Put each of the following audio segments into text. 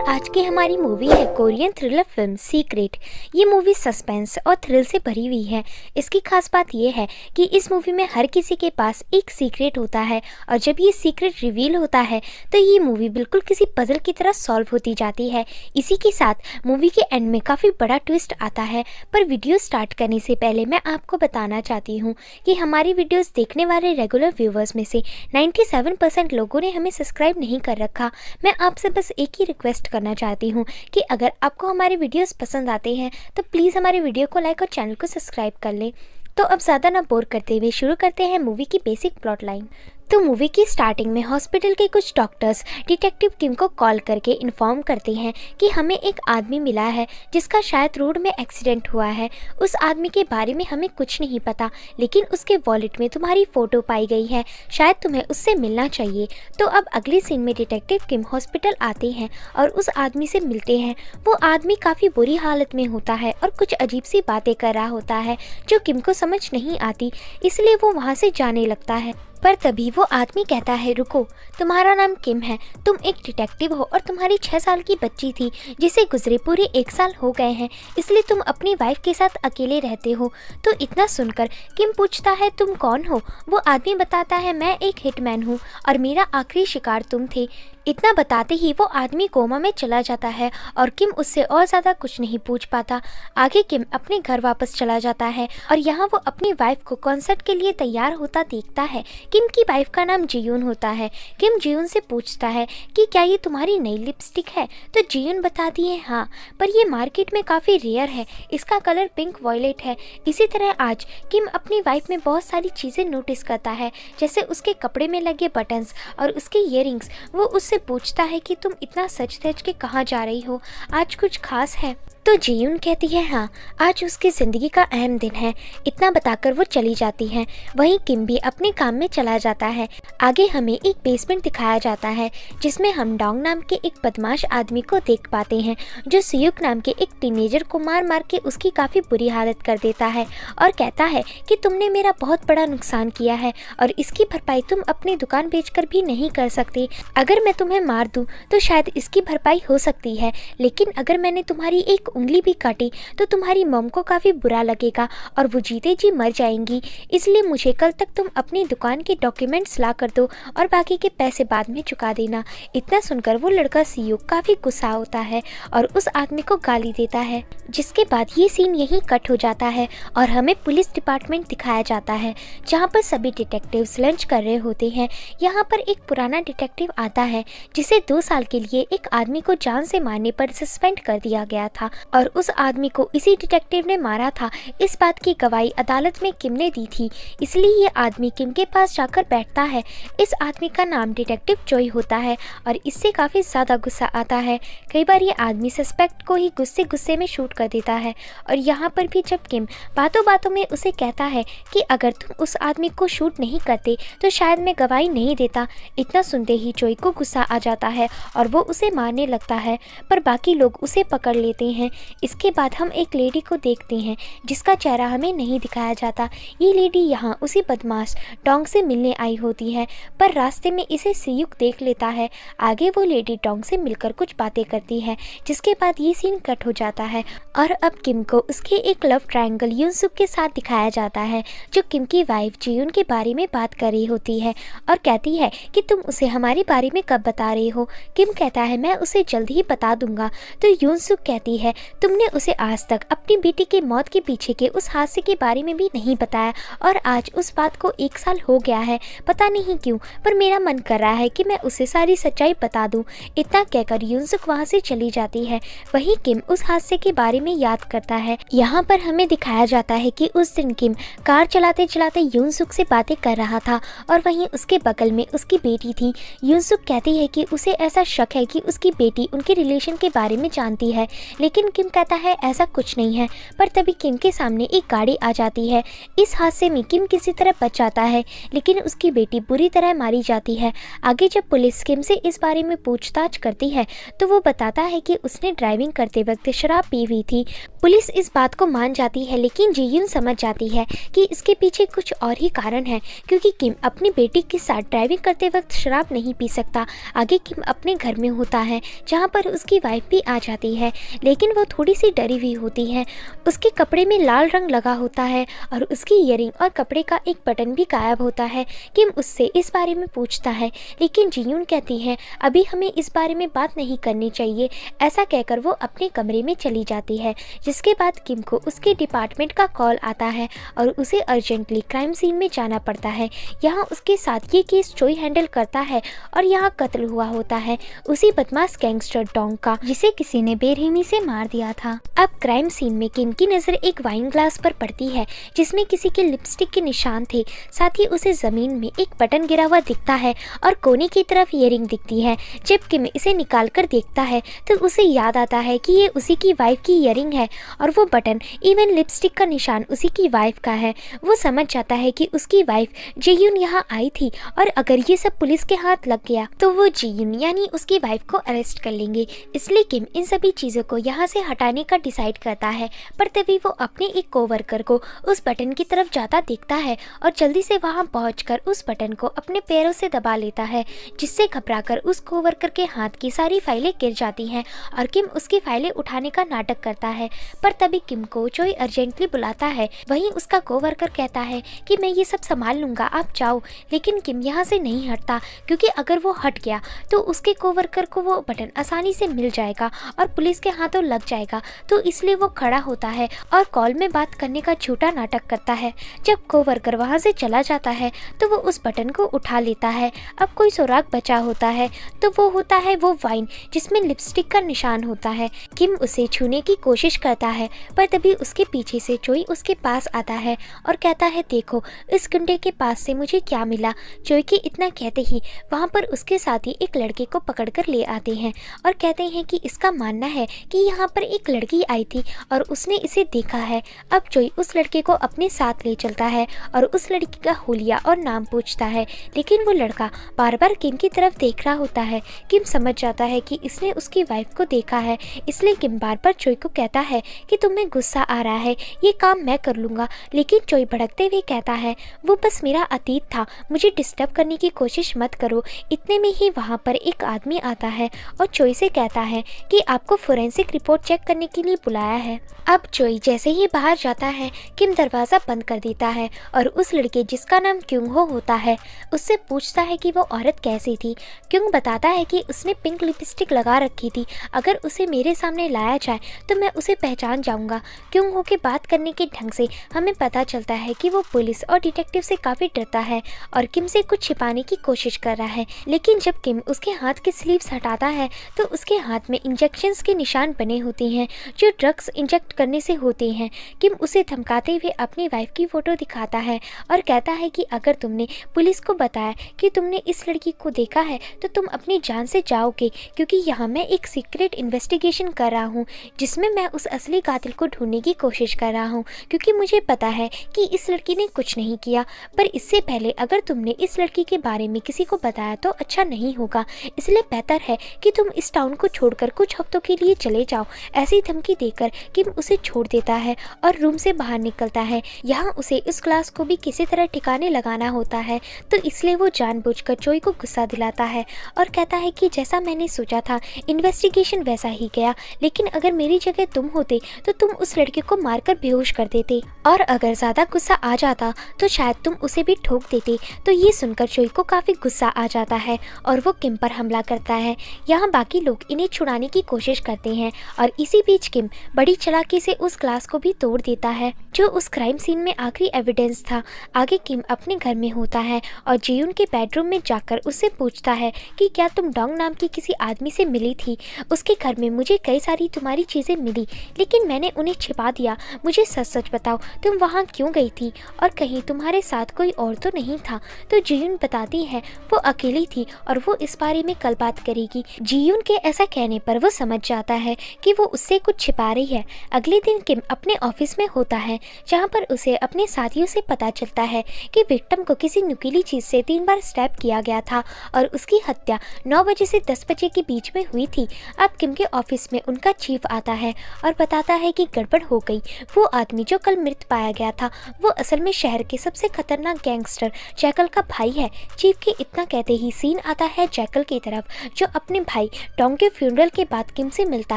आज की हमारी मूवी है कोरियन थ्रिलर फिल्म सीक्रेट। ये मूवी सस्पेंस और थ्रिल से भरी हुई है। इसकी खास बात यह है कि इस मूवी में हर किसी के पास एक सीक्रेट होता है और जब ये सीक्रेट रिवील होता है तो ये मूवी बिल्कुल किसी पजल की तरह सॉल्व होती जाती है। इसी के साथ मूवी के एंड में काफ़ी बड़ा ट्विस्ट आता है। पर वीडियो स्टार्ट करने से पहले मैं आपको बताना चाहती हूँ कि हमारी वीडियोज़ देखने वाले रेगुलर व्यूवर्स में से 97% लोगों ने हमें सब्सक्राइब नहीं कर रखा। मैं आपसे बस एक ही रिक्वेस्ट करना चाहती हूँ कि अगर आपको हमारे वीडियोस पसंद आते हैं तो प्लीज़ हमारे वीडियो को लाइक और चैनल को सब्सक्राइब कर लें। तो अब ज़्यादा ना बोर करते हुए शुरू करते हैं मूवी की बेसिक प्लॉट लाइन। तो मूवी की स्टार्टिंग में हॉस्पिटल के कुछ डॉक्टर्स डिटेक्टिव किम को कॉल करके इन्फॉर्म करते हैं कि हमें एक आदमी मिला है जिसका शायद रोड में एक्सीडेंट हुआ है। उस आदमी के बारे में हमें कुछ नहीं पता, लेकिन उसके वॉलेट में तुम्हारी फ़ोटो पाई गई है, शायद तुम्हें उससे मिलना चाहिए। तो अब अगले सीन में डिटेक्टिव किम हॉस्पिटल आते हैं और उस आदमी से मिलते हैं। वो आदमी काफ़ी बुरी हालत में होता है और कुछ अजीब सी बातें कर रहा होता है जो किम को समझ नहीं आती, इसलिए वो वहाँ से जाने लगता है। पर तभी वो आदमी कहता है, रुको, तुम्हारा नाम किम है, तुम एक डिटेक्टिव हो और तुम्हारी 6 साल की बच्ची थी जिसे गुजरे पूरे 1 साल हो गए हैं, इसलिए तुम अपनी वाइफ के साथ अकेले रहते हो। तो इतना सुनकर किम पूछता है, तुम कौन हो? वो आदमी बताता है, मैं एक हिटमैन हूँ और मेरा आखिरी शिकार तुम थे। इतना बताते ही वो आदमी कोमा में चला जाता है और किम उससे और ज़्यादा कुछ नहीं पूछ पाता। आगे किम अपने घर वापस चला जाता है और यहाँ वो अपनी वाइफ को कॉन्सर्ट के लिए तैयार होता देखता है। किम की वाइफ का नाम जियून होता है। किम जियून से पूछता है कि क्या ये तुम्हारी नई लिपस्टिक है? तो जियून बताती है, हाँ, पर ये मार्केट में काफ़ी रेयर है, इसका कलर पिंक वॉयलेट है। इसी तरह आज किम अपनी वाइफ में बहुत सारी चीज़ें नोटिस करता है, जैसे उसके कपड़े में लगे बटन्स और उसके ईयरिंग्स। वो उससे पूछता है कि तुम इतना सच धज के कहाँ जा रही हो, आज कुछ खास है? तो जियून कहती है, हाँ, आज उसकी ज़िंदगी का अहम दिन है। इतना बताकर वो चली जाती है। वहीं किम भी अपने काम में चला जाता है। आगे हमें एक बेसमेंट दिखाया जाता है जिसमें हम डोंग नाम के एक बदमाश आदमी को देख पाते हैं जो सियुक नाम के एक टीनेजर को मार मार के उसकी काफ़ी बुरी हालत कर देता है और कहता है कि तुमने मेरा बहुत बड़ा नुकसान किया है और इसकी भरपाई तुम अपनी दुकान बेचकर भी नहीं कर सकते। अगर मैं तुम्हें मार दूँ तो शायद इसकी भरपाई हो सकती है, लेकिन अगर मैंने तुम्हारी एक उंगली भी काटी तो तुम्हारी मॉम को काफ़ी बुरा लगेगा और वो जीते जी मर जाएंगी। इसलिए मुझे कल तक तुम अपनी दुकान के डॉक्यूमेंट्स ला कर दो और बाकी के पैसे बाद में चुका देना। इतना सुनकर वो लड़का सीयू काफ़ी गुस्सा होता है और उस आदमी को गाली देता है। जिसके बाद ये सीन यहीं कट हो जाता है और हमें पुलिस डिपार्टमेंट दिखाया जाता है जहाँ पर सभी डिटेक्टिव्स लंच कर रहे होते हैं। यहाँ पर एक पुराना डिटेक्टिव आता है जिसे 2 साल के लिए एक आदमी को जान से मारने पर सस्पेंड कर दिया गया था और उस आदमी को इसी डिटेक्टिव ने मारा था। इस बात की गवाही अदालत में किम ने दी थी, इसलिए ये आदमी किम के पास जाकर बैठता है। इस आदमी का नाम डिटेक्टिव चोई होता है और इससे काफ़ी ज़्यादा गुस्सा आता है। कई बार ये आदमी सस्पेक्ट को ही गुस्से में शूट कर देता है और यहाँ पर भी जब किम बातों बातों में उसे कहता है कि अगर तुम उस आदमी को शूट नहीं करते तो शायद मैं गवाही नहीं देता। इतना सुनते ही चोई को गुस्सा आ जाता है और वो उसे मारने लगता है, पर बाकी लोग उसे पकड़ लेते हैं। इसके बाद हम एक लेडी को देखते हैं जिसका चेहरा हमें नहीं दिखाया जाता। ये लेडी यहाँ उसी बदमाश डोंग से मिलने आई होती है, पर रास्ते में इसे सियुक देख लेता है। आगे वो लेडी डोंग से मिलकर कुछ बातें करती है, जिसके बाद ये सीन कट हो जाता है और अब किम को उसके एक लव ट्रायंगल यूनसुक के साथ दिखाया जाता है जो किम की वाइफ जियून के बारे में बात कर रही होती है और कहती है कि तुम उसे हमारे बारे में कब बता रही हो? किम कहता है, मैं उसे जल्द ही बता दूंगा। तो यूनसुक कहती है, तुमने उसे आज तक अपनी बेटी के मौत के पीछे के उस हादसे के बारे में भी नहीं बताया और आज उस बात को 1 साल हो गया है। पता नहीं क्यों, पर मेरा मन कर रहा है कि मैं उसे सारी सच्चाई बता दूं। इतना कहकर यूनसुक वहां से चली जाती है। वहीं किम उस हादसे के बारे में याद करता है। यहाँ पर हमें दिखाया जाता है कि उस दिन किम कार चलाते चलाते यूनसुक से बातें कर रहा था और वहीं उसके बगल में उसकी बेटी थी। यूनसुक कहती है कि उसे ऐसा शक है कि उसकी बेटी उनके रिलेशन के बारे में जानती है, लेकिन किम कहता है ऐसा कुछ नहीं है, पर तभी किम के सामने एक गाड़ी आ जाती है। इस हादसे में किम किसी तरह बच जाता है, लेकिन उसकी बेटी बुरी तरह मारी जाती है। आगे जब पुलिस किम से इस बारे में पूछताछ करती है तो वो बताता है कि उसने ड्राइविंग करते वक्त शराब पी हुई थी। पुलिस इस बात को मान जाती है, लेकिन जी यून समझ जाती है कि इसके पीछे कुछ और ही कारण है, क्योंकि किम अपनी बेटी के साथ ड्राइविंग करते वक्त शराब नहीं पी सकता। आगे किम अपने घर में होता है, जहाँ पर उसकी वाइफ भी आ जाती है, लेकिन वो थोड़ी सी डरी हुई होती है। उसके कपड़े में लाल रंग लगा होता है और उसकी ईयरिंग और कपड़े का एक बटन भी गायब होता है। किम उससे इस बारे में पूछता है, लेकिन जी यून कहती है अभी हमें इस बारे में बात नहीं करनी चाहिए। ऐसा कहकर वो अपने कमरे में चली जाती है, जिसके बाद किम को उसके डिपार्टमेंट का कॉल आता है और उसे अर्जेंटली क्राइम सीन में जाना पड़ता है। यहाँ उसके साथ ये केस चोई हैंडल करता है और यहाँ कत्ल हुआ होता है उसी बदमाश गैंगस्टर डोंग का, जिसे किसी ने बेरहमी से मार दिया था। अब क्राइम सीन में किम की नज़र एक वाइन ग्लास पर पड़ती है जिसमें किसी के लिपस्टिक के निशान थे। साथ ही उसे जमीन में एक बटन गिरा हुआ दिखता है और कोने की तरफ ईयरिंग दिखती है। जब किम इसे निकाल कर देखता है तो उसे याद आता है कि ये उसी की वाइफ की ईयरिंग है और वो बटन इवन लिपस्टिक का निशान उसी की वाइफ का है। वो समझ जाता है कि उसकी वाइफ जीयून यहाँ आई थी और अगर ये सब पुलिस के हाथ लग गया तो वो जीयून यानी उसकी वाइफ को अरेस्ट कर लेंगे। इसलिए किम इन सभी चीज़ों को यहाँ से हटाने का डिसाइड करता है, पर तभी वो अपने एक कोवर्कर को उस बटन की तरफ जाता देखता है और जल्दी से वहाँ पहुँचकर उस बटन को अपने पैरों से दबा लेता है, जिससे घबराकर उस कोवर्कर के हाथ की सारी फाइलें गिर जाती हैं और किम उसकी फाइलें उठाने का नाटक करता है। पर तभी किम को चोई अर्जेंटली बुलाता है। वहीं उसका कोवर्कर कहता है कि मैं ये सब संभाल लूँगा, आप जाओ। लेकिन किम यहाँ से नहीं हटता, क्योंकि अगर वो हट गया तो उसके कोवर्कर को वो बटन आसानी से मिल जाएगा और पुलिस के हाथों लग जाएगा। तो इसलिए वो खड़ा होता है और कॉल में बात करने का झूठा नाटक करता है। जब कोवर्कर वहाँ से चला जाता है तो वो उस बटन को उठा लेता है। अब कोई सुराग बचा होता है तो वो होता है वो वाइन जिसमें लिपस्टिक का निशान होता है। किम उसे छूने की कोशिश करता है, पर तभी उसके पीछे से चोई उसके पास आता है और कहता है देखो इस गुंडे के पास से मुझे क्या मिला। चोई के इतना कहते ही वहाँ पर उसके साथी एक लड़के को पकड़कर ले आते हैं और कहते हैं कि इसका मानना है कि यहाँ पर एक लड़की आई थी और उसने इसे देखा है। अब चोई उस लड़के को अपने साथ ले चलता है और उस लड़की का हुलिया और नाम पूछता है, लेकिन वो लड़का बार बार किम की तरफ देख रहा होता है। किम समझ जाता है कि इसने उसकी वाइफ को देखा है, इसलिए किम बार बार चोई को कहता है कि तुम्हें गुस्सा आ रहा है, ये काम मैं कर लूँगा। लेकिन चोई भड़कते हुए कहता है वो बस मेरा अतीत था, मुझे डिस्टर्ब करने की कोशिश मत करो। इतने में ही वहाँ पर एक आदमी आता है और चोई से कहता है कि आपको फोरेंसिक रिपोर्ट चेक करने के लिए बुलाया है। अब चोई जैसे ही बाहर जाता है किम दरवाज़ा बंद कर देता है और उस लड़के जिसका नाम क्योंग हो होता है उससे पूछता है कि वो औरत कैसी थी। क्योंग बताता है कि उसने पिंक लिपस्टिक लगा रखी थी, अगर उसे मेरे सामने लाया जाए तो मैं उसे पहचान जाऊंगा। क्योंग हो के बात करने के ढंग से हमें पता चलता है कि वो पुलिस और डिटेक्टिव से काफ़ी डरता है और किम से कुछ छिपाने की कोशिश कर रहा है। लेकिन जब किम उसके हाथ के स्लीव्स हटाता है तो उसके हाथ में इंजेक्शंस के निशान बने होते हैं जो ड्रग्स इंजेक्ट करने से होते हैं। किम उसे धमकाते हुए अपनी वाइफ की फ़ोटो दिखाता है और कहता है कि अगर तुमने पुलिस को बताया कि तुमने इस लड़की को देखा है तो तुम अपनी जान से जाओगे, क्योंकि यहाँ मैं एक सीक्रेट इन्वेस्टिगेशन कर रहा हूँ जिसमें मैं उस असली कातिल को ढूंढने की कोशिश कर रहा हूँ, क्योंकि मुझे पता है कि इस लड़की ने कुछ नहीं किया। पर इससे पहले अगर तुमने इस लड़की के बारे में किसी को बताया तो अच्छा नहीं होगा, इसलिए बेहतर है कि तुम इस टाउन को छोड़कर कुछ हफ्तों के लिए चले जाओ। ऐसी धमकी देकर किम उसे छोड़ देता है और रूम से बाहर निकलता है। यहाँ उसे उस क्लास को भी किसी तरह ठिकाने लगाना होता है, तो इसलिए वो जानबूझकर चोई को गुस्सा दिलाता है और कहता है कि जैसा मैंने सोचा था इन्वेस्टिगेशन वैसा ही गया, लेकिन अगर मेरी जगह तुम होते तो तुम उस लड़के को मारकर बेहोश कर देते और अगर ज़्यादा गुस्सा आ जाता तो शायद तुम उसे भी ठोक देते। तो ये सुनकर चोई को काफ़ी गुस्सा आ जाता है और वो किम पर हमला करता है। यहाँ बाकी लोग इन्हें छुड़ाने की कोशिश करते हैं और इसी बीच किम बड़ी चालाकी से उस ग्लास को भी तोड़ देता है जो उस क्राइम सीन में आखिरी एविडेंस था। आगे किम अपने घर में होता है और जीयून के बेडरूम में जाकर उससे पूछता है कि क्या तुम डोंग नाम की किसी आदमी से मिली थी। उसके घर में मुझे कई सारी तुम्हारी चीज़ें मिली, लेकिन मैंने उन्हें छिपा दिया। मुझे सच सच बताओ तुम वहाँ क्यों गई थी और कहीं तुम्हारे साथ कोई और तो नहीं था। तो जीयून बताती है वो अकेली थी और वो इस बारे में कल बात करेगी। जीयून के ऐसा कहने पर वो समझ जाता है कि वो उससे कुछ छिपा रही है। अगले दिन किम अपने ऑफिस में होता है, जहाँ पर उसे अपने साथियों से पता चलता है कि विक्टिम को किसी नुकीली चीज़ से 3 बार स्टैब किया गया था और उसकी हत्या 9 बजे से 10 बजे के बीच में हुई थी। अब किम के ऑफिस में उनका चीफ आता है और बताता है कि गड़बड़ हो गई। वो आदमी जो कल मृत पाया गया था वो असल में शहर के सबसे खतरनाक गैंगस्टर जैकल का भाई है। चीफ के इतना कहते ही सीन आता है जैकल की तरफ, जो अपने भाई डोंग के फ्यूनरल के बाद किम से मिलता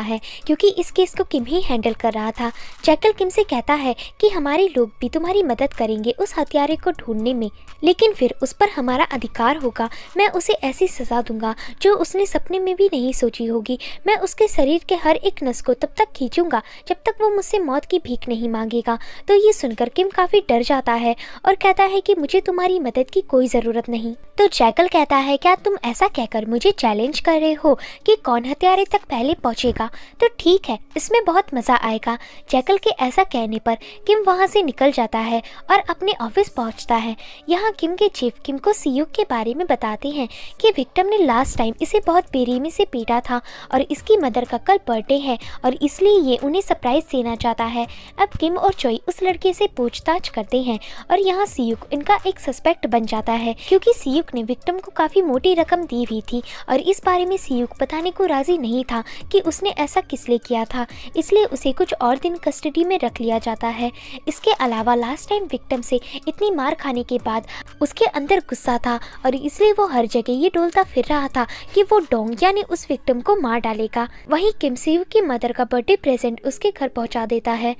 है, क्योंकि इस केस को किम ही हैंडल कर रहा था। जैकल किम से कहता है कि हमारे लोग भी तुम्हारी मदद करेंगे उस हत्यारे को ढूंढने में, लेकिन फिर उस पर हमारा अधिकार होगा। मैं उसे ऐसी सजा दूंगा जो उसने सपने में भी नहीं सोची होगी। मैं उसके शरीर के हर एक नस को तब तक खींचूंगा जब तक वो मुझसे मौत की भीख नहीं मांगेगा। तो ये सुनकर किम काफी डर जाता है और कहता है कि मुझे तुम्हारी मदद की कोई जरूरत नहीं। तो जैकल कहता है क्या तुम ऐसा कहकर मुझे चैलेंज कर रहे हो कि कौन हत्यारे तक पहले पहुंचेगा? तो ठीक है, इसमें बहुत मजा आएगा। जैकल के ऐसा कहने पर किम वहां से निकल जाता है और अपने ऑफिस पहुंचता है। यहाँ किम के चीफ किम को सीयूक के बारे में बताते हैं कि विक्टिम ने लास्ट टाइम इसे बहुत बेरहमी से पीटा था और इसकी मदर का कल बर्थडे है और इसलिए ये उन्हें सरप्राइज देना चाहता है। अब किम और चोई उस लड़के से पूछताछ करते हैं और यहाँ सीयूक इनका एक सस्पेक्ट बन जाता है, क्योंकि सीयूक ने विक्टिम को काफी मोटी रकम दी हुई थी और इस बारे में सीयूक बताने को राजी नहीं था कि उसने ऐसा किस लिए किया था, इसलिए उसे कुछ और दिन कस्टडी में रख लिया जाता है। इसके अलावा लास्ट टाइम विक्टिम से इतनी मार खाने के बाद उसके अंदर गुस्सा था और इसलिए वो हर जगह ये डोलता फिर रहा था कि वो डोंग यानी उस विक्टिम को मार डालेगा। वहीं किम सीयूक की मदर का बर्थडे प्रेजेंट उसके घर पहुंचा देता है,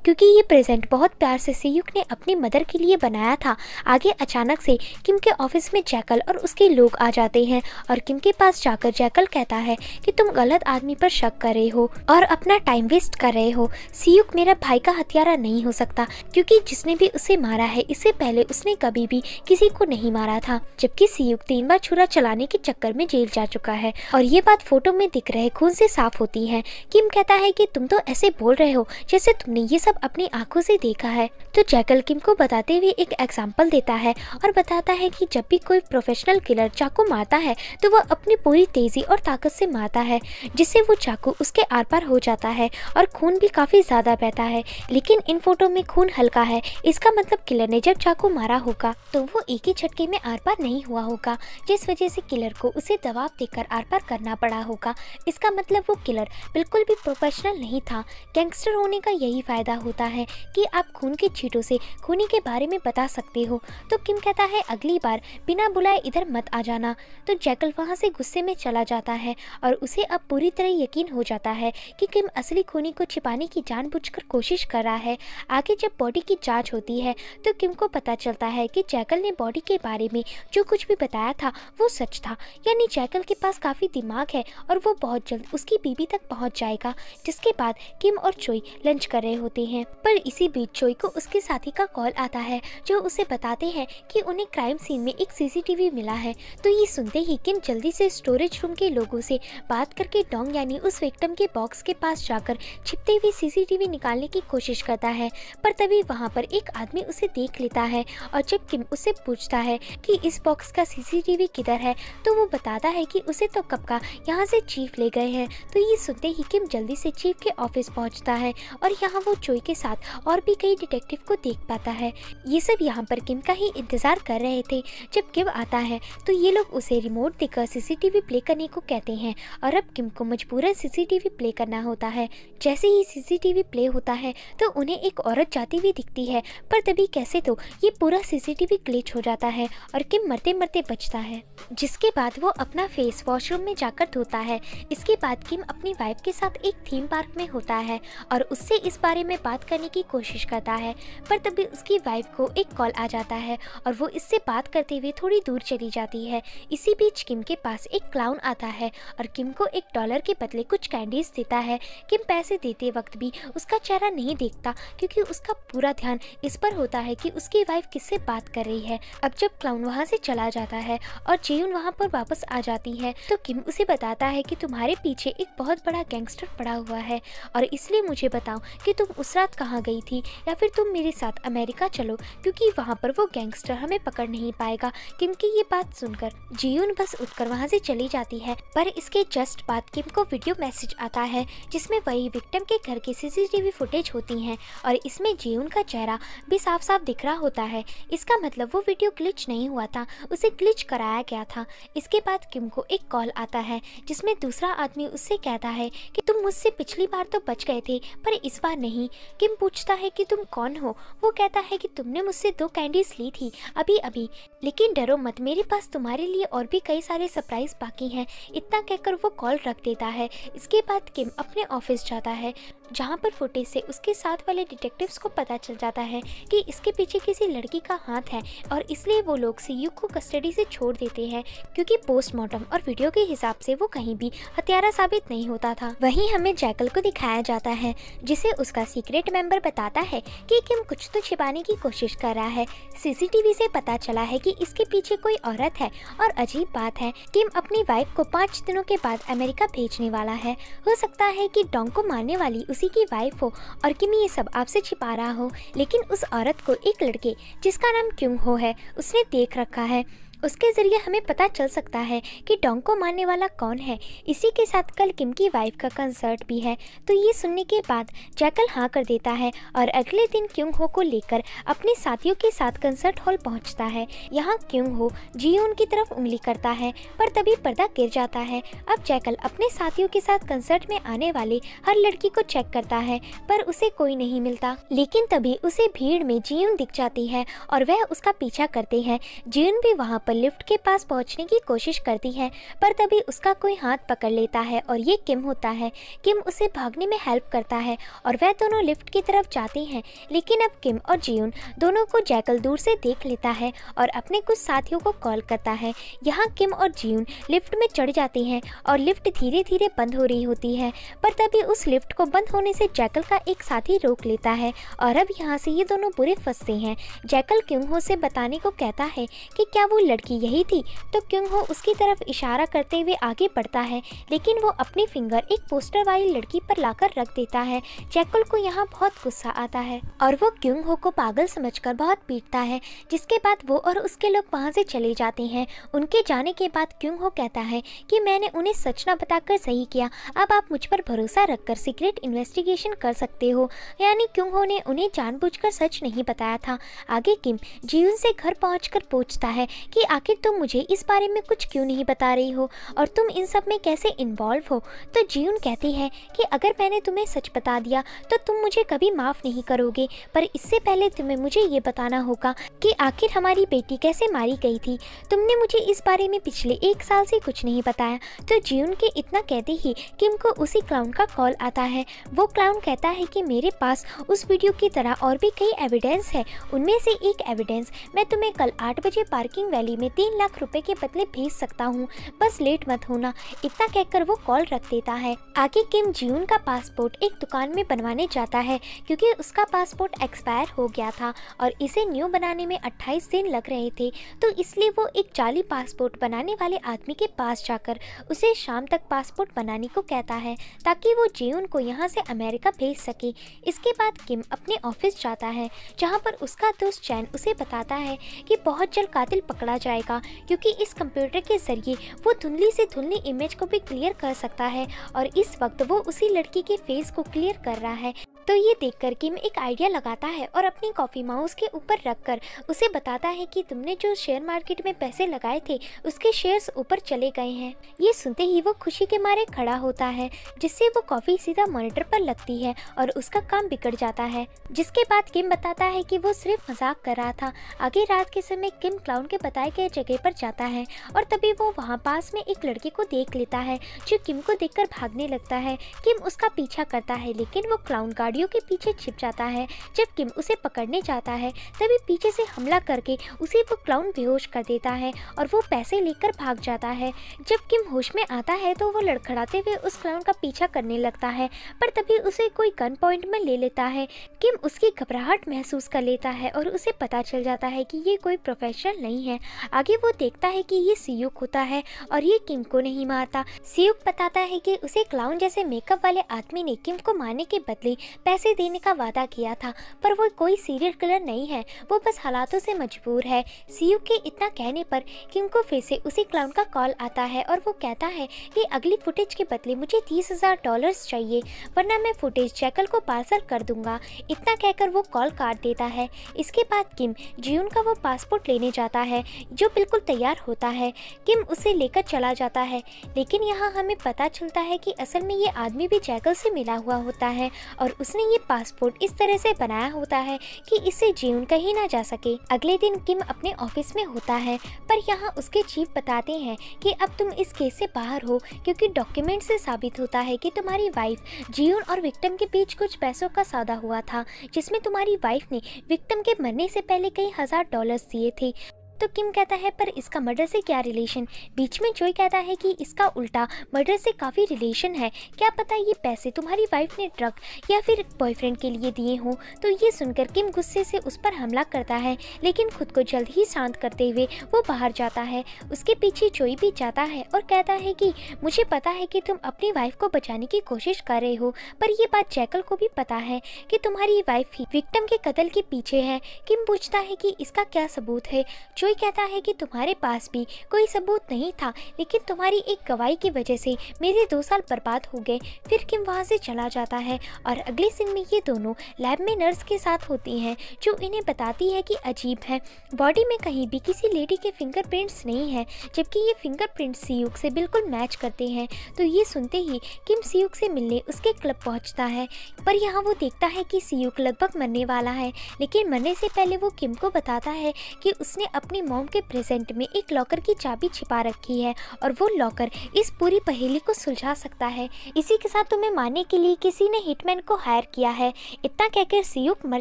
क्योंकि ये प्रेजेंट बहुत प्यार से सीयूक ने अपनी मदर के लिए बनाया था। आगे अचानक से किम के ऑफिस में जैकल और उसके लोग आ जाते हैं और किम के पास जाकर जैकल कहता है कि तुम गलत आदमी पर शक कर रहे हो और अपना टाइम वेस्ट कर रहे हो। सीयूक मेरा भाई का हत्यारा नहीं हो सकता, क्योंकि जिसने भी उसे मारा है इससे पहले उसने कभी भी किसी को नहीं मारा था, जबकि सीयूक 3 बार छुरा चलाने के चक्कर में जेल जा चुका है और ये बात फोटो में दिख रहे खून से साफ होती है। किम कहता है कि तुम तो ऐसे बोल रहे हो जैसे तुमने ये सब अपनी आंखों से देखा है। तो जैकल किम को बताते हुए एक एग्जाम्पल देता है और बताता है कि जब भी कोई प्रोफेशनल किलर चाकू मारता है तो वह अपनी पूरी तेजी और ताकत से मारता है, जिससे वो चाकू उसके आर पार हो जाता है और खून भी काफी ज्यादा बहता है। लेकिन इन फोटो में खून हल्का है, इसका मतलब किलर ने जब चाकू मारा होगा तो वो एक ही झटके में आर पार नहीं हुआ होगा, जिस वजह से किलर को उसे दबाव देकर आर पार करना पड़ा होगा। इसका मतलब वो किलर बिल्कुल भी प्रोफेशनल नहीं था। गैंगस्टर होने का यही फायदा होता है कि आप खून के छींटों से खूनी के बारे में बता सकते हो। तो किम कहता है अगली बार बिना बुलाए इधर मत आ जाना। तो जैकल वहां से गुस्से में चला जाता है और उसे अब पूरी तरह यकीन हो जाता है कि किम असली खूनी को छिपाने की जानबूझकर कोशिश कर रहा है। आगे जब बॉडी की जांच होती है तो किम को पता चलता है कि जैकल ने बॉडी के बारे में जो कुछ भी बताया था वो सच था, यानी जैकल के पास काफी दिमाग है और वो बहुत जल्द उसकी बीबी तक पहुंच जाएगा। जिसके बाद किम और चोई लंच कर रहे होते हैं, पर इसी बीच चोई को उसके साथी का कॉल आता है जो उसे बताते हैं कि उन्हें क्राइम सीन में एक सीसीटीवी मिला है। तो ये सुनते ही किम जल्दी से स्टोरेज रूम के लोगों से बात करके डोंग यानी उस विक्टिम के बॉक्स के पास जाकर छिपते हुए सीसीटीवी निकालने की कोशिश करता है, पर तभी वहां पर एक आदमी उसे देख लेता है और जब किम उससे पूछता है कि इस बॉक्स का सीसीटीवी किधर है तो वो बताता है कि उसे तो कब का यहाँ से चीफ ले गए हैं। तो ये सुनते ही किम जल्दी से चीफ के ऑफिस पहुंचता है और यहाँ वो चोई के साथ और भी कई डिटेक्टिव को देख पाता है। ये सब यहाँ पर किम का ही इंतजार कर रहे थे। जब किम आता है तो ये लोग उसे रिमोट देकर सीसीटीवी प्ले करने को कहते हैं और अब किम को मजबूरन सीसीटीवी प्ले करना होता है। जैसे ही सीसीटीवी प्ले होता है तो उन्हें एक औरत जाती हुई दिखती है, पर तभी कैसे तो ये पूरा सीसीटीवी ग्लिच हो जाता है और किम मरते मरते बचता है, जिसके बाद वो अपना फेस वॉशरूम में जाकर धोता है। इसके बाद किम अपनी वाइफ के साथ एक थीम पार्क में होता है और उससे इस बारे में बात करने की कोशिश करता है, पर तभी उसकी वाइफ को एक कॉल आ जाता है और वो इससे बात करते हुए थोड़ी दूर चली जाती है। इसी बीच किम के पास एक क्लाउन आता है और किम को $1 के बदले कुछ कैंडीज देता है। किम पैसे देते वक्त भी उसका चेहरा नहीं देखता, क्योंकि उसका पूरा ध्यान इस पर होता है कि उसकी वाइफ किससे बात कर रही है। अब जब क्लाउन वहाँ से चला जाता है और जेयून वहाँ पर वापस आ जाती है तो किम उसे बताता है कि तुम्हारे पीछे एक बहुत बड़ा गैंगस्टर पड़ा हुआ है और इसलिए मुझे बताओ कि तुम उस रात कहाँ गई थी, या फिर तुम मेरे साथ अमेरिका चलो, क्योंकि वहाँ पर वो गैंगस्टर हमें पकड़ नहीं पाएगा। किम की ये बात सुनकर जेयून बस उठकर वहाँ से चली जाती है, पर इसके जस्ट बाद किम को वीडियो मैसेज आता है जिसमें वही विक्टिम के घर की सीसीटीवी फुटेज होती हैं और इसमें जियोन का चेहरा भी साफ साफ दिख रहा होता है। इसका मतलब वो वीडियो ग्लिच नहीं हुआ था, उसे ग्लिच कराया गया था। इसके बाद किम को एक कॉल आता है जिसमें दूसरा आदमी उससे कहता है कि तुम मुझसे पिछली बार तो बच गए थे पर इस बार नहीं। किम पूछता है कि तुम कौन हो। वो कहता है कि तुमने मुझसे 2 कैंडीज ली थी अभी अभी, लेकिन डरो मत, मेरे पास तुम्हारे लिए और भी कई सारे सरप्राइज बाकी हैं। इतना कहकर वो कॉल रख देता है। इसके बाद किम अपने ऑफिस जाता है जहाँ पर फुटेज से उसके साथ वाले डिटेक्टिव्स को पता चल जाता है कि इसके पीछे किसी लड़की का हाथ है और इसलिए वो लोग सियुक को कस्टडी से छोड़ देते हैं क्योंकि पोस्टमार्टम और वीडियो के हिसाब से वो कहीं भी हत्यारा साबित नहीं होता था। वहीं हमें जैकल को दिखाया जाता है जिसे उसका सीक्रेट मेंबर बताता है कि किम कुछ तो छिपाने की कोशिश कर रहा है। सीसीटीवी से पता चला है कि इसके पीछे कोई औरत है और अजीब बात है, किम अपनी वाइफ को 5 दिनों के बाद अमेरिका भेजने वाला है। हो सकता है कि डोंग को मारने वाली उसी की वाइफ हो और किम ये सब आपसे छिपा रहा हो, लेकिन उस औरत को एक लड़के जिसका नाम क्योंग हो है उसने देख रखा है। उसके जरिए हमें पता चल सकता है कि डोंग को मारने वाला कौन है। इसी के साथ कल किम की वाइफ का कंसर्ट भी है। तो ये सुनने के बाद जैकल हाँ कर देता है और अगले दिन क्योंग हो को लेकर अपने साथियों के साथ कंसर्ट हॉल पहुंचता है। यहाँ क्योंग हो जियोन की तरफ उंगली करता है पर तभी पर्दा गिर जाता है। अब जैकल अपने साथियों के साथ कंसर्ट में आने वाले हर लड़की को चेक करता है पर उसे कोई नहीं मिलता, लेकिन तभी उसे भीड़ में जियोन दिख जाती है और वह उसका पीछा करते हैं। जियोन भी वहाँ पर लिफ्ट के पास पहुंचने की कोशिश करती है पर तभी उसका कोई हाथ पकड़ लेता है और ये किम होता है। किम उसे भागने में हेल्प करता है और वह दोनों लिफ्ट की तरफ जाते हैं, लेकिन अब किम और जियोन दोनों को जैकल दूर से देख लेता है और अपने कुछ साथियों को कॉल करता है। यहाँ किम और जियोन लिफ्ट में चढ़ जाते हैं और लिफ्ट धीरे धीरे बंद हो रही होती है पर तभी उस लिफ्ट को बंद होने से जैकल का एक साथी रोक लेता है और अब यहाँ से ये दोनों बुरे फंसते हैं। जैकल क्योंग हो से बताने को कहता है कि क्या वो लड़की यही थी, तो क्योंग हो उसकी तरफ इशारा करते हुए आगे बढ़ता है, लेकिन वो अपनी फिंगर एक पोस्टर वाली लड़की पर लाकर रख देता है। जैकल को यहाँ बहुत गुस्सा आता है और वो क्योंग हो को पागल समझकर बहुत पीटता है, जिसके बाद वो और उसके लोग वहाँ से चले जाते हैं। उनके जाने के बाद क्योंग हो कहता है कि मैंने उन्हें सच न बताकर सही किया, अब आप मुझ पर भरोसा रखकर सीक्रेट इन्वेस्टिगेशन कर सकते हो। यानी क्योंग हो ने उन्हें जानबूझकर सच नहीं बताया था। आगे किम जियोन से घर पहुंचकर पूछता है कि आखिर तुम मुझे इस बारे में कुछ क्यों नहीं बता रही हो और तुम इन सब में कैसे इन्वॉल्व हो। तो जियोन कहती है कि अगर मैंने तुम्हें सच बता दिया तो तुम मुझे कभी माफ़ नहीं करोगे, पर इससे पहले तुम्हें मुझे ये बताना होगा कि आखिर हमारी बेटी कैसे मारी गई थी। तुमने मुझे इस बारे में पिछले 1 साल से कुछ नहीं बताया। तो जियोन के इतना कहते ही किम को उसी क्लाउन का कॉल आता है। वो क्लाउन कहता है कि मेरे पास उस वीडियो की तरह और भी कई एविडेंस है, उनमें से एक एविडेंस मैं तुम्हें कल 8 बजे पार्किंग वैली में 3 लाख रुपए के बदले भेज सकता हूँ, बस लेट मत होना। इतना कहकर वो कॉल रख देता है। आगे किम जियोन का पासपोर्ट एक दुकान में बनवाने जाता है क्योंकि उसका पासपोर्ट एक्सपायर हो गया था और इसे न्यू बनाने में 28 दिन लग रहे थे, तो इसलिए वो एक जाली पासपोर्ट बनाने वाले आदमी के पास जाकर उसे शाम तक पासपोर्ट बनाने को कहता है ताकि वो जियोन को यहाँ से अमेरिका भेज सके। इसके बाद किम अपने ऑफिस जाता है जहाँ पर उसका दोस्त चैन उसे बताता है कि बहुत जल्द कातिल पकड़ा जाएगा क्योंकि इस कंप्यूटर के जरिए वो धुंधली से धुंधली इमेज को भी क्लियर कर सकता है और इस वक्त वो उसी लड़की के फेस को क्लियर कर रहा है। तो ये देखकर किम एक आइडिया लगाता है और अपनी कॉफ़ी माउस के ऊपर रखकर उसे बताता है कि तुमने जो शेयर मार्केट में पैसे लगाए थे उसके शेयर्स ऊपर चले गए हैं। ये सुनते ही वो खुशी के मारे खड़ा होता है, जिससे वो कॉफ़ी सीधा मॉनिटर पर लगती है और उसका काम बिगड़ जाता है। जिसके बाद किम बताता है कि वो सिर्फ मजाक कर रहा था। आगे रात के समय किम क्लाउन के बताए गए जगह पर जाता है और तभी वो वहाँ पास में एक लड़के को देख लेता है जो किम को देखकर भागने लगता है। किम उसका पीछा करता है लेकिन वो क्लाउन गाड़ियों के पीछे छिप जाता है। जब किम उसे पकड़ने जाता है तभी पीछे से हमला करके उसे वो क्लाउन बेहोश कर देता है और वो पैसे लेकर भाग जाता है। जब किम होश में आता है तो वो लड़खड़ाते हुए उस क्लाउन का पीछा करने लगता है, पर तभी उसे कोई गन पॉइंट में ले लेता है। किम उसकी घबराहट महसूस कर लेता है और उसे पता चल जाता है कि ये कोई प्रोफेशनल नहीं है। आगे वो देखता है कि ये सियुक होता है और ये किम को नहीं मारता। सियुक बताता है कि उसे क्लाउन जैसे मेकअप वाले आदमी ने किम को मारने के बदले पैसे देने का वादा किया था, पर वो कोई सीरियल किलर नहीं है, वो बस हालातों से मजबूर है। सीयू के इतना कहने पर किम को फिर से उसी क्लाउन का कॉल आता है और वो कहता है कि अगली फुटेज के बदले मुझे $30,000 चाहिए, वरना मैं फुटेज जैकल को पार्सल कर दूंगा। इतना कहकर वो कॉल काट देता है। इसके बाद किम जियून का वो पासपोर्ट लेने जाता है, जो बिल्कुल तैयार होता है। किम उसे लेकर चला जाता है, लेकिन यहाँ हमें पता चलता है कि असल में ये आदमी भी जैकल से मिला हुआ होता है और उसने ये पासपोर्ट इस तरह से बनाया होता है कि इससे जियून कहीं ना जा सके। अगले दिन किम अपने ऑफिस में होता है, पर यहाँ उसके चीफ बताते हैं कि अब तुम इस केस से बाहर हो, क्योंकि डॉक्यूमेंट से साबित होता है कि तुम्हारी वाइफ जियून और विक्टिम के बीच कुछ पैसों का सौदा हुआ था, जिसमें तुम्हारी वाइफ ने विक्टिम के मरने से पहले कई $1,000 दिए थे। तो किम कहता है पर इसका मर्डर से क्या रिलेशन। बीच में जोई कहता है कि इसका उल्टा मर्डर से काफ़ी रिलेशन है, क्या पता ये पैसे तुम्हारी वाइफ ने ड्रग या फिर बॉयफ्रेंड के लिए दिए हों। तो ये सुनकर किम गुस्से से उस पर हमला करता है, लेकिन खुद को जल्द ही शांत करते हुए वो बाहर जाता है। उसके पीछे जोई भी जाता है और कहता है कि मुझे पता है कि तुम अपनी वाइफ को बचाने की कोशिश कर रहे हो, पर यह बात जैकल को भी पता है कि तुम्हारी वाइफ ही विक्टिम के कत्ल के पीछे है। किम पूछता है कि इसका क्या सबूत है। जोई कहता है कि तुम्हारे पास भी कोई सबूत नहीं था, लेकिन तुम्हारी एक गवाही की वजह से मेरे 2 साल बर्बाद हो गए। फिर किम वहाँ से चला जाता है और अगले सीन में ये दोनों लैब में नर्स के साथ होती हैं, जो इन्हें बताती है कि अजीब है, बॉडी में कहीं भी किसी लेडी के फिंगरप्रिंट्स नहीं है, जबकि ये फिंगरप्रिंट्स सियुक से बिल्कुल मैच करते हैं। तो ये सुनते ही किम सियुक से मिलने उसके क्लब पहुँचता है, पर यहाँ वो देखता है कि सियुक लगभग मरने वाला है, लेकिन मरने से पहले वो किम को बताता है कि उसने अपनी मॉम के प्रेजेंट में एक लॉकर की चाबी छिपा रखी है और वो लॉकर इस पूरी पहेली को सुलझा सकता है। इसी के साथ तुम्हें मारने के लिए किसी ने हिटमैन को हायर किया है। इतना कहकर सियुक मर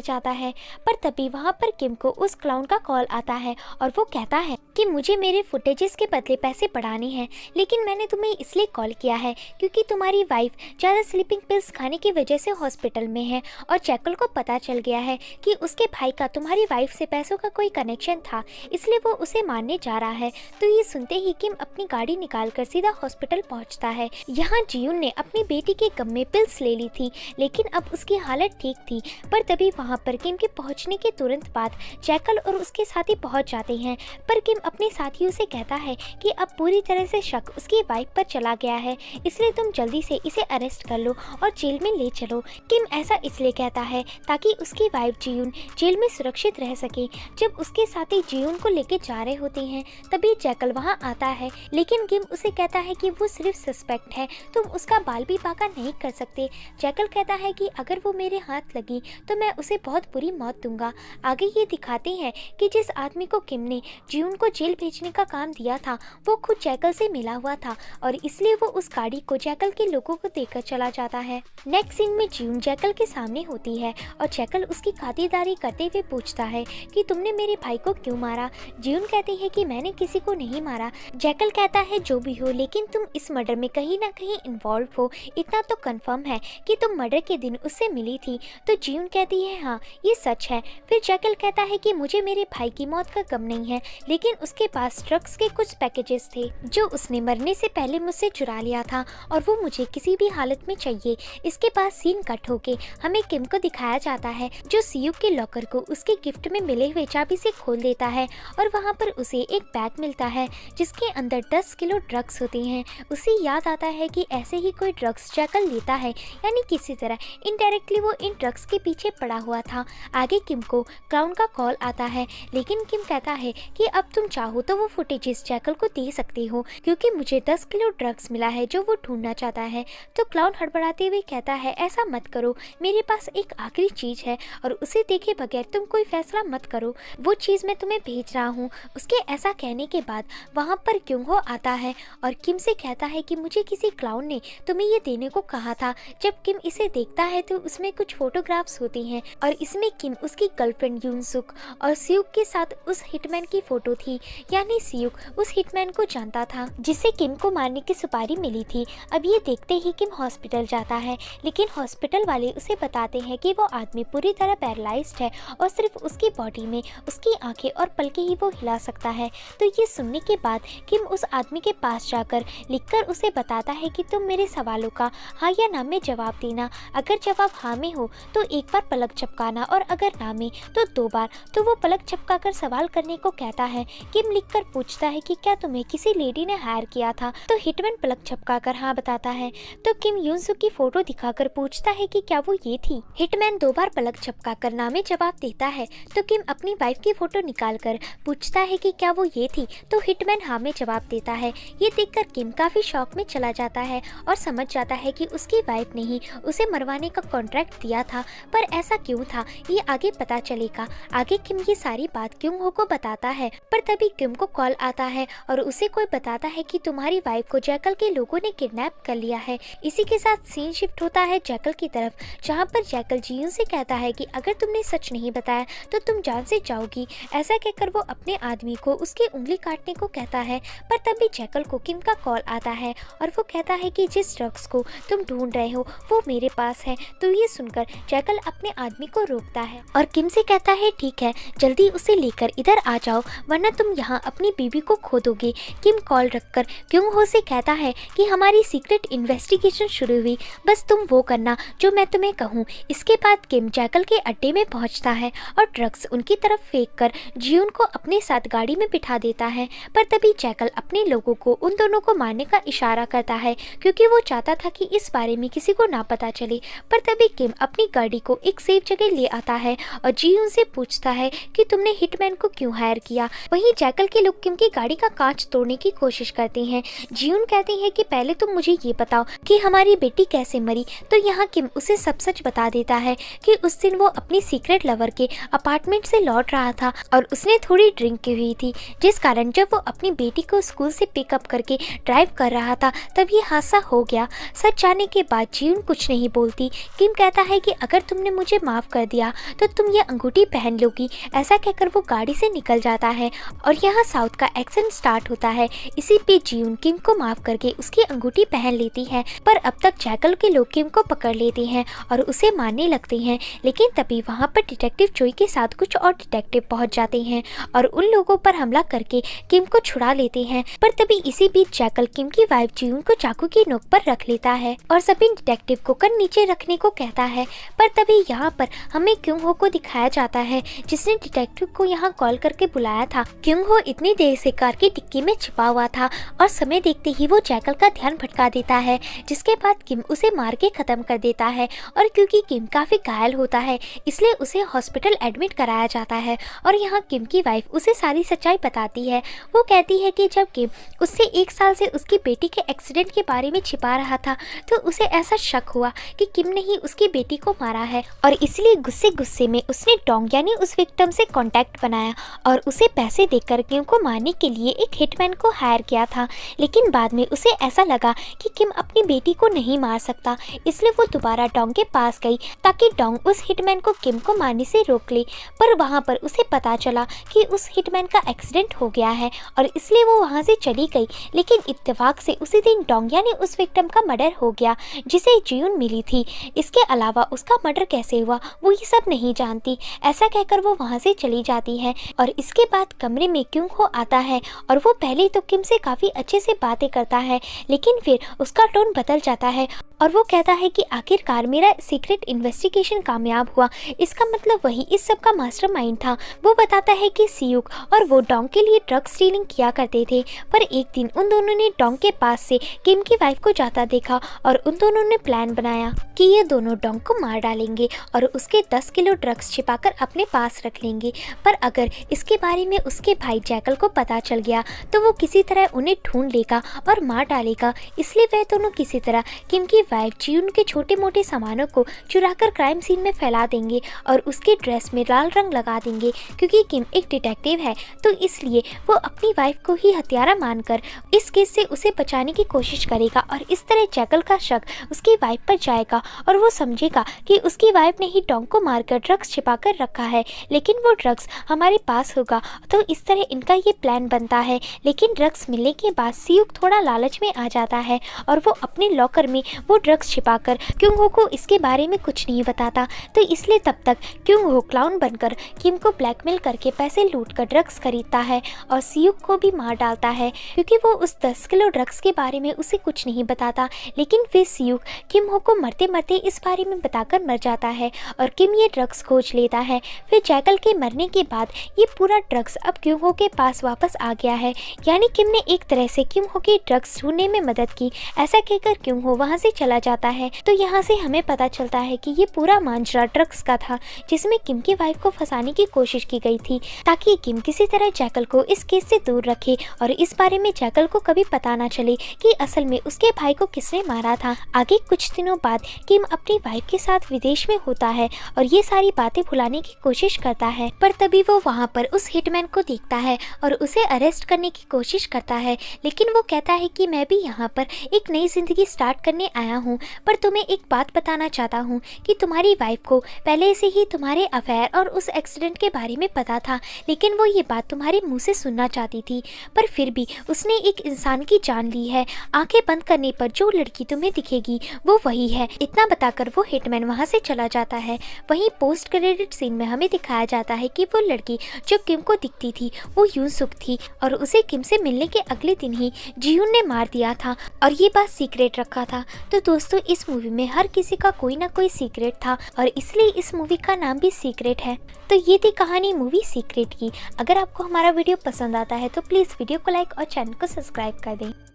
जाता है, पर तभी वहाँ पर किम को उस क्लाउन का कॉल आता है और वो कहता है कि मुझे मेरे फुटेजेस के बदले पैसे बढ़ाने हैं, लेकिन मैंने तुम्हें इसलिए कॉल किया है क्योंकि तुम्हारी वाइफ ज़्यादा स्लीपिंग पिल्स खाने की वजह से हॉस्पिटल में है और जैकल को पता चल गया है कि उसके भाई का तुम्हारी वाइफ से पैसों का कोई कनेक्शन था, इसलिए वो उसे मारने जा रहा है। तो ये सुनते ही किम अपनी गाड़ी निकालकर सीधा हॉस्पिटल पहुंचता है। यहाँ जियून ने अपनी बेटी के गम में पिल्स ले ली थी, लेकिन अब उसकी हालत ठीक थी, पर तभी वहाँ पर किम के पहुँचने के तुरंत बाद जैकल और उसके साथी पहुँच जाते हैं। पर किम अपने साथियों से कहता है कि अब पूरी तरह से शक उसकी वाइफ पर चला गया है, इसलिए तुम जल्दी से इसे अरेस्ट कर लो और जेल में ले चलो। किम ऐसा इसलिए कहता है ताकि उसकी वाइफ जियून जेल में सुरक्षित रह सके। जब उसके साथी जियून को लेके जा रहे होते हैं तभी जैकल वहां आता है, लेकिन किम उसे कहता है कि वो सिर्फ सस्पेक्ट है, तुम उसका बाल भी बांका नहीं कर सकते। जैकल कहता है कि अगर वो मेरे हाथ लगी तो मैं उसे बहुत बुरी मौत दूंगा। आगे ये दिखाते हैं कि जिस आदमी को किम ने जियून को जेल भेजने का काम दिया था वो खुद जैकल से मिला हुआ था और इसलिए वो उस गाड़ी को जैकल के लोगों को देकर चला जाता है। नेक्स्ट सीन में जियून जैकल के सामने होती है और जैकल उसकी खातिरदारी करते हुए पूछता है कि तुमने मेरे भाई को क्यों मारा। जियून कहती है कि मैंने किसी को नहीं मारा। जैकल कहता है जो भी हो, लेकिन तुम इस मर्डर में कहीं ना कहीं इन्वॉल्व हो, इतना तो कंफर्म है कि तुम मर्डर के दिन उससे मिली थी। तो जियून कहती है हाँ ये सच है। फिर जैकल कहता है कि मुझे मेरे भाई की मौत का गम नहीं है, लेकिन उसके पास ड्रग्स के कुछ पैकेजेस थे जो उसने मरने से पहले मुझसे चुरा लिया था और वो मुझे किसी भी हालत में चाहिए। इसके बाद सीन कट होके हमें किम को दिखाया जाता है, जो सियुक के लॉकर को उसके गिफ्ट में मिले हुए चाबी से खोल देता है और वहाँ पर उसे एक बैग मिलता है जिसके अंदर 10 किलो ड्रग्स होते हैं। उसे याद आता है कि ऐसे ही कोई ड्रग्स जैकल लेता है, यानी किसी तरह इनडायरेक्टली वो इन ड्रग्स के पीछे पड़ा हुआ था। आगे किम को क्लाउन का कॉल आता है, लेकिन किम कहता है कि अब तुम चाहो तो वो फुटेजेस जैकल को दे सकते हो, क्योंकि मुझे 10 किलो ड्रग्स मिला है जो वो ढूंढना चाहता है। तो क्लाउन हड़बड़ाते हुए कहता है ऐसा मत करो, मेरे पास एक आखिरी चीज है और उसे देखे बगैर तुम कोई फैसला मत करो, वो चीज मैं तुम्हें भेज रहा हूँ। उसके ऐसा कहने के बाद वहाँ पर क्योंगो आता है और किम से कहता है कि मुझे किसी क्लाउन ने तुम्हें ये देने को कहा था। जब किम इसे देखता है तो उसमें कुछ फोटोग्राफ्स होती हैं और इसमें किम उसकी गर्लफ्रेंड यूनसुक और सियुक के साथ उस हिटमैन की फोटो थी, यानी सियुक उस हिटमैन को जानता था जिसे किम को मारने की सुपारी मिली थी। अब ये देखते ही किम हॉस्पिटल जाता है, लेकिन हॉस्पिटल वाले उसे बताते हैं कि वो आदमी पूरी तरह पैरालाइज्ड है और सिर्फ उसकी बॉडी में उसकी आंखें और पलकें ही वो हिला सकता है। तो ये सुनने के बाद किम उस आदमी के पास जाकर लिखकर उसे बताता है कि तुम मेरे सवालों का हाँ या ना में जवाब देना। अगर जवाब हाँ में हो तो एक बार पलक झपकाना और अगर ना में तो 2 बार। तो वो पलक झपकाकर सवाल करने को कहता है। किम लिखकर पूछता है कि क्या तुम्हें किसी लेडी ने हायर किया था? तो हिटमैन पलक झपकाकर हाँ बताता है। तो किम यूनसू की फोटो दिखाकर पूछता है कि क्या वो ये थी? हिटमैन 2 बार पलक झपकाकर ना में जवाब देता है। तो किम अपनी वाइफ की फोटो निकालकर पूछता है कि क्या वो ये थी? तो हिटमैन हाँ में जवाब देता है। ये देखकर किम काफी शॉक में चला जाता है और समझ जाता है कि उसकी वाइफ ने ही उसे मरवाने का कॉन्ट्रैक्ट दिया था। पर ऐसा क्यों था ये आगे पता चलेगा। आगे किम ये सारी बात क्यों हो को बताता है। पर तभी किम को कॉल आता है और उसे कोई बताता है कि तुम्हारी वाइफ को जैकल के लोगों ने किडनैप कर लिया है। इसी के साथ सीन शिफ्ट होता है जैकल की तरफ, जहाँ पर जैकल जियून से कहता है कि अगर तुमने सच नहीं बताया तो तुम जान से जाओगी। ऐसा कहकर वो अपने आदमी को उसकी उंगली काटने को कहता है। पर तभी जैकल को किम का कॉल आता है और वो कहता है कि जिस ड्रग्स को तुम ढूंढ रहे हो वो मेरे पास है। तो ये सुनकर जैकल अपने आदमी को रोकता है और किम से कहता है ठीक है, जल्दी उसे लेकर इधर आ जाओ वरना तुम यहाँ अपनी बीवी को खो दोगे। किम कॉल रखकर क्यों हो से कहता है कि हमारी सीक्रेट इन्वेस्टिगेशन शुरू हुई, बस तुम वो करना जो मैं तुम्हें कहूँ। इसके बाद किम जैकल के अड्डे में पहुँचता है और ड्रग्स उनकी तरफ फेंक कर जियून को अपने साथ गाड़ी में बिठा देता है। पर तभी जैकल अपने लोगों को उन दोनों को मारने का इशारा करता है क्योंकि वो चाहता था कि इस बारे में किसी को ना पता चले। पर तभी किम अपनी गाड़ी को एक सेफ जगह ले आता है और जियून से पूछता है कि तुमने हिटमैन को क्यों हायर किया। वहीं जैकल के लोग किम की गाड़ी का कांच तोड़ने की कोशिश करते हैं। जियून कहती है कि पहले तुम मुझे ये बताओ कि हमारी बेटी कैसे मरी। तो यहाँ किम उसे सब सच बता देता है कि उस दिन वो अपनी सीक्रेट लवर के अपार्टमेंट से लौट रहा था और उसने थोड़ी ड्रिंक की हुई थी, जिस कारण जब वो अपनी बेटी को स्कूल से पिकअप करके ड्राइव कर रहा था तब ये हादसा हो गया। सच जानने के बाद जियून कुछ नहीं बोलती। किम कहता है कि अगर तुमने मुझे माफ कर दिया तो तुम ये अंगूठी पहन लोगी। ऐसा कहकर वो गाड़ी से निकल जाता है और यहाँ साउथ का एक्शन स्टार्ट होता है। इसी पे जियून किम को माफ करके उसकी अंगूठी पहन लेती है। पर अब तक जैकल के लोग किम को पकड़ लेते हैं और उसे मारने लगते हैं। लेकिन तभी वहाँ पर डिटेक्टिव चोई के साथ कुछ और डिटेक्टिव पहुँच जाते हैं और उन लोगों पर हमला करके किम को छुड़ा लेते हैं। पर तभी इसी बीच जैकल किम की वाइफ जियून को चाकू की नोक पर रख लेता है और सभी डिटेक्टिव को कर नीचे रखने को कहता है। पर तभी यहाँ पर हमें क्यों हो को दिखाया जाता है जिसने डिटेक्टिव को यहाँ कॉल करके बुलाया था। क्यों हो इतनी देर से कार की डिक्की में छिपा हुआ था और समय देखते ही वो जैकल का ध्यान भटका देता है, जिसके बाद किम उसे मार के खत्म कर देता है। और क्योंकि किम काफी घायल होता है इसलिए उसे हॉस्पिटल एडमिट कराया जाता है और यहाँ किम की वाइफ उसे सारी सच्चाई बताती है। वो कहती है कि जब किम उससे 1 साल से उसकी बेटी के एक्सीडेंट के बारे में छिपा रहा था तो उसे ऐसा शक हुआ कि किम ने ही उसकी बेटी को मारा है और इसलिए गुस्से गुस्से में उसने डोंग यानी उस विक्टिम से कांटेक्ट बनाया और उसे पैसे देकर किम को मारने के लिए एक हिटमैन को हायर किया था। लेकिन बाद में उसे ऐसा लगा कि किम अपनी बेटी को नहीं मार सकता, इसलिए वो दोबारा डोंग के पास गई ताकि डोंग उस हिटमैन को किम को मारने से रोक ले। पर वहाँ पर उसे पता चला कि उस हिटमैन का एक्सीडेंट हो गया है और इसलिए वो वहाँ से चली गई। लेकिन इत्तेफाक से उसी दिन डोंग यानी उस विक्टिम का मर्डर हो गया जिसे जियून मिली थी। इसके अलावा उसका मर्डर कैसे हुआ वो ये सब नहीं जानती। ऐसा कहकर वो वहाँ से चली जाती है और इसके बाद कमरे में क्यों हो आता है और वो पहले तो किम से काफ़ी अच्छे से बातें करता है लेकिन फिर उसका टोन बदल जाता है और वो कहता है कि आखिरकार मेरा सीक्रेट इन्वेस्टिगेशन कामयाब हुआ। इसका मतलब वही इस सब का मास्टरमाइंड था। वो बताता है कि सियुक और वो डोंग के लिए ड्रग स्टीलिंग किया करते थे। पर एक दिन उन दोनों ने डोंग के पास से किम की वाइफ को जाता देखा और उन दोनों ने प्लान बनाया कि ये दोनों डोंग को मार डालेंगे और उसके 10 किलो ड्रग्स छिपाकर अपने पास रख लेंगे। पर अगर इसके बारे में उसके भाई जैकल को पता चल गया तो वो किसी तरह उन्हें ढूंढ लेगा और मार डालेगा। इसलिए वह दोनों किसी तरह किम की वाइफ जियून के छोटे मोटे सामानों को चुराकर क्राइम सीन में फैला देंगे और उसके ड्रेस में लाल रंग लगा देंगे। क्योंकि किम एक डिटेक्टिव है तो इसलिए वो अपनी वाइफ को ही हत्यारा मानकर इस केस से उसे बचाने की कोशिश करेगा और इस तरह जैकल का शक उसकी वाइफ पर जाएगा और वो समझेगा कि उसकी वाइफ ने ही डोंग को मारकर ड्रग्स छिपाकर रखा है, लेकिन वो ड्रग्स हमारे पास होगा। तो इस तरह इनका ये प्लान बनता है। लेकिन ड्रग्स मिलने के बाद सियुक थोड़ा लालच में आ जाता है और वो अपने लॉकर में वो ड्रग्स छिपाकर क्यों हो को इसके बारे में कुछ नहीं बताता। तो इसलिए तब तक क्यों हो क्लाउन बनकर किम को ब्लैकमेल करके पैसे लूटकर ड्रग्स खरीदता है और सियुक को भी मार डालता है क्योंकि वो उस 10 किलो ड्रग्स के बारे में उसे कुछ नहीं बताता। लेकिन फिर सियुक किम हो को मरते मरते इस बारे में बताकर मर जाता है और किम ये ड्रग्स खोज लेता है। फिर जैकल के मरने के बाद ये पूरा ड्रग्स अब क्यों हो के पास वापस आ गया है, यानी किम ने एक तरह से क्यों हो के ड्रग्स ढूंढने में मदद की। ऐसा कहकर क्यों हो वहाँ से चला जाता है। तो यहाँ से हमें पता चलता है कि ये पूरा मांजरा ड्रग्स का था जिसमें किम की वाइफ को फंसाने की कोशिश की गई थी ताकि किम किसी तरह जैकल को इस केस से दूर रखे और इस बारे में जैकल को कभी पता ना चले कि असल में उसके भाई को किसने मारा था। आगे कुछ दिनों बाद किम अपनी वाइफ के साथ विदेश में होता है और ये सारी बातें भुलाने की कोशिश करता है, पर तभी वो वहाँ पर उस हिटमैन को देखता है और उसे अरेस्ट करने की कोशिश करता है। लेकिन वो कहता है कि मैं भी यहाँ पर एक नई जिंदगी स्टार्ट करने आया हूँ, पर तुम्हें एक बात बताना चाहता हूँ कि तुम्हारी वाइफ को पहले से ही तुम्हारे अफेयर और उस एक्सीडेंट के बारे में पता था, लेकिन वो ये बात तुम्हारे मुंह से सुनना चाहती थी, पर फिर भी उसने एक इंसान की जान ली है। आंखें बंद करने पर जो लड़की तुम्हें दिखेगी वो वही है। इतना बताकर वो हिटमैन वहाँ से चला जाता है। वहीं पोस्ट क्रेडिट सीन में हमें दिखाया जाता है कि वो लड़की जो किम को दिखती थी वो यूसुक थी और उसे किम से मिलने के अगले दिन ही जियून ने मार दिया था और ये बात सीक्रेट रखा था। तो दोस्तों इस मूवी में हर किसी का कोई ना कोई सीक्रेट था और इसलिए इस मूवी का नाम भी सीक्रेट है। तो ये थी कहानी मूवी सीक्रेट की। अगर आपको हमारा वीडियो पसंद आता है तो प्लीज़ वीडियो को लाइक और चैनल को सब्सक्राइब कर दें।